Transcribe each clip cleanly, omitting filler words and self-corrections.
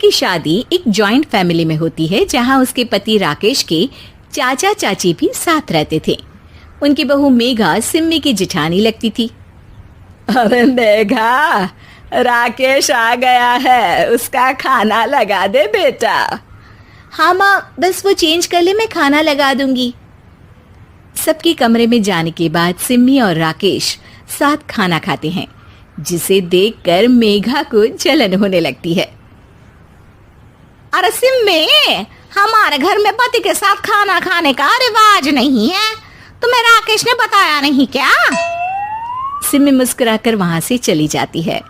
की शादी एक जॉइंट फैमिली में होती है, जहां उसके पति राकेश के चाचा चाची भी साथ रहते थे। उनकी बहू मेघा सिम्मी की जिठानी लगती थी। अरे मेघा, राकेश आ गया है, उसका खाना लगा दे बेटा। हाँ माँ, बस वो चेंज कर ले, मैं खाना लगा दूंगी। सबके कमरे में जाने के बाद सिम्मी और राकेश साथ खाना खाते हैं, जिसे देखकर मेघा को जलन होने लगती है। अरे सिम्मी, हमारे घर में पति के साथ खाना खाने का रिवाज नहीं है, तुम्हें राकेश ने बताया नहीं क्या? सिम्मी मुस्कुराकर वहां से चली जाती है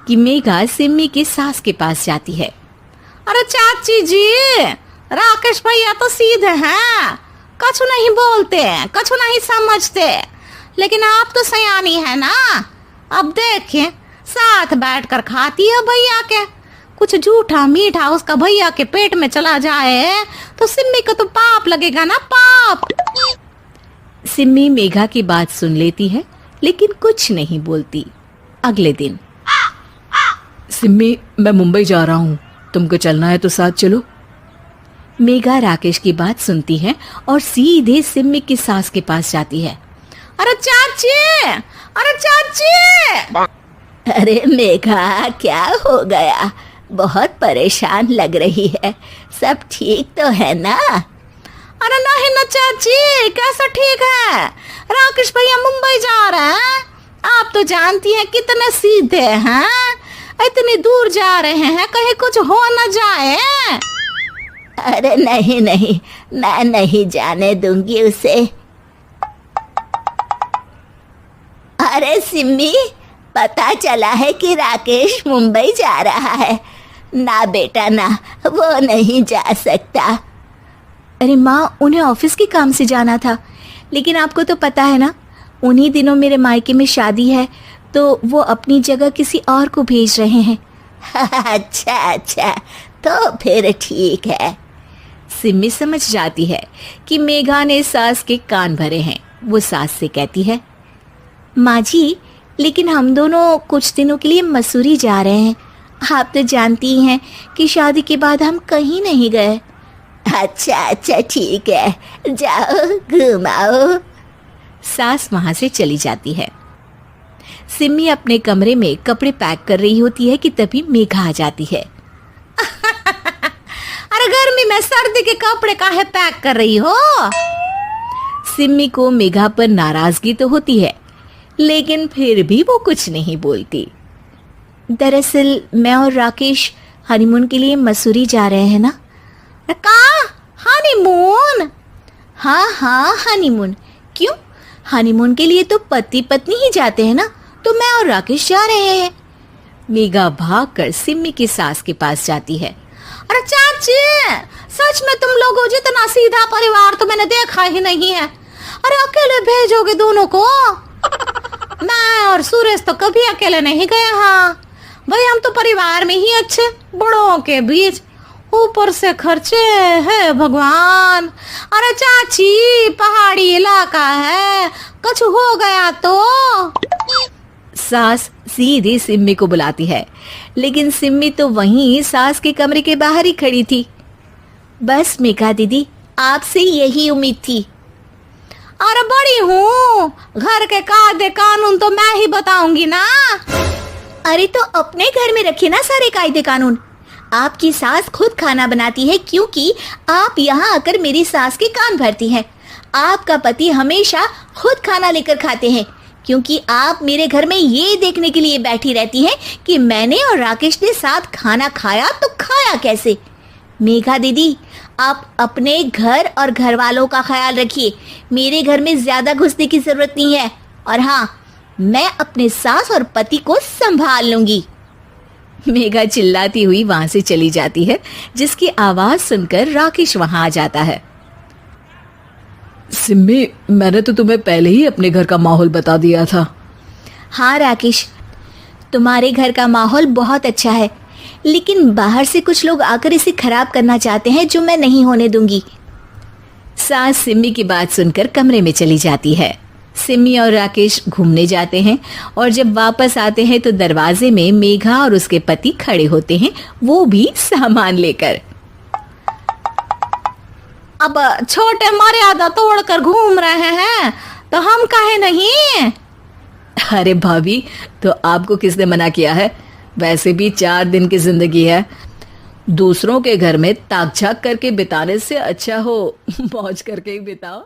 कि मेघा सिम्मी की सास के पास जाती है। अरे चाची जी, राकेश भैया तो सीधे हैं, कछु नहीं बोलते, कछु नहीं समझते, लेकिन आप तो सयानी है ना। अब देखिए, साथ बैठकर खाती है भैया के, कुछ झूठा मीठा उसका भैया के पेट में चला जाए तो सिम्मी को तो पाप लगेगा ना, पाप। सिम्मी मेघा की बात सुन लेती है, लेकिन कुछ नहीं बोलती। अगले दिन, सिम्मी, मैं मुंबई जा रहा हूँ, तुमको चलना है तो साथ चलो। मेघा राकेश की बात सुनती है और सीधे सिम्मी की सास के पास जाती है। अरे चाची, अरे चाची। अरे मेघा, क्या हो गया? बहुत परेशान लग रही है, सब ठीक तो है ना? अरे नहीं ना चाची, कैसा ठीक है? राकेश भैया मुंबई जा रहे हैं, आप तो जानती हैं कितने सीधे हैं, इतनी दूर जा रहे हैं, कहीं कुछ हो न जाए। अरे नहीं नहीं, मैं नहीं जाने दूंगी उसे। अरे सिम्मी, पता चला है कि राकेश मुंबई जा रहा है। ना बेटा ना, वो नहीं जा सकता। अरे माँ, उन्हें ऑफिस के काम से जाना था, लेकिन आपको तो पता है ना, उन्हीं दिनों मेरे मायके में शादी है, तो वो अपनी जगह किसी और को भेज रहे हैं। अच्छा अच्छा, तो फिर ठीक है। सिम्मी समझ जाती है कि मेघा ने सास के कान भरे हैं। वो सास से कहती है, माँ जी, लेकिन हम दोनों कुछ दिनों के लिए मसूरी जा रहे हैं। आप तो जानती ही हैं कि शादी के बाद हम कहीं नहीं गए। अच्छा अच्छा, ठीक है, जाओ घुमाओ। सास वहां से चली जाती है। सिम्मी अपने कमरे में कपड़े पैक कर रही होती है कि तभी मेघा आ जाती है। अरे गर्मी में सर्दी के कपड़े काहे पैक कर रही हो? सिम्मी को मेघा पर नाराजगी तो होती है, लेकिन फिर भी वो कुछ नहीं बोलती। दरअसल मैं और राकेश हनीमून के लिए मसूरी जा रहे हैं ना। का हनीमून? हाँ हाँ, हनीमून। क्यों? हनीमून के लिए तो पति पत्नी ही जाते हैं ना, तो मैं और राकेश जा रहे हैं। मेघा भागकर सिम्मी की सास के पास जाती है। अरे चाची, सच में तुम लोगों जितना सीधा परिवार तो मैंने देखा ही नहीं है। अरे अकेले भेजोगे दोनों को? मैं और सुरेश तो कभी अकेले नहीं गए। हाँ भाई, हम तो परिवार में ही अच्छे, बड़ों के बीच, ऊपर से खर्चे है भगवान। अरे चाची, पहाड़ी इलाका है, कुछ हो गया तो? सास सीधी सिम्मी को बुलाती है, लेकिन सिम्मी तो वहीं सास के कमरे के बाहर ही खड़ी थी। बस मेघा दीदी, आपसे यही उम्मीद थी। अरे बड़ी हूँ, घर के कायदे कानून तो मैं ही बताऊंगी ना। अरे तो अपने घर में रखिए ना सारे कायदे कानून। आपकी सास खुद खाना बनाती है, क्योंकि आप यहाँ आकर मेरी सास के कान भरती हैं। आपका पति हमेशा खुद खाना लेकर खाते हैं, क्योंकि आप मेरे घर में ये देखने के लिए बैठी रहती हैं कि मैंने और राकेश ने साथ खाना खाया तो खाया कैसे। मेघा दीदी, आप अपने घर और घर वालों का ख्याल रखिए। मेरे घर में ज्यादा घुसने की जरूरत नहीं है, और हाँ, मैं अपने सास और पति को संभाल लूंगी। मेघा चिल्लाती हुई वहां से चली जाती है, जिसकी आवाज सुनकर राकेश वहां आ जाता है। सिम्मी, मैंने तो तुम्हें पहले ही अपने घर का माहौल बता दिया था। हाँ राकेश, तुम्हारे घर का माहौल बहुत अच्छा है, लेकिन बाहर से कुछ लोग आकर इसे खराब करना चाहते हैं, जो मैं नहीं होने दूंगी। सास सिम्मी की बात सुनकर कमरे में चली जाती है। सिमी और राकेश घूमने जाते हैं और जब वापस आते हैं तो दरवाजे में मेघा और उसके पति खड़े होते हैं, वो भी सामान लेकर। अब छोटे मर्यादा तोड़कर घूम रहे हैं तो हम काहे नहीं। अरे भाभी, तो आपको किसने मना किया है? वैसे भी 4 दिन की जिंदगी है, दूसरों के घर में ताक झाक करके बिताने से अच्छा हो मौज करके ही बिताओ।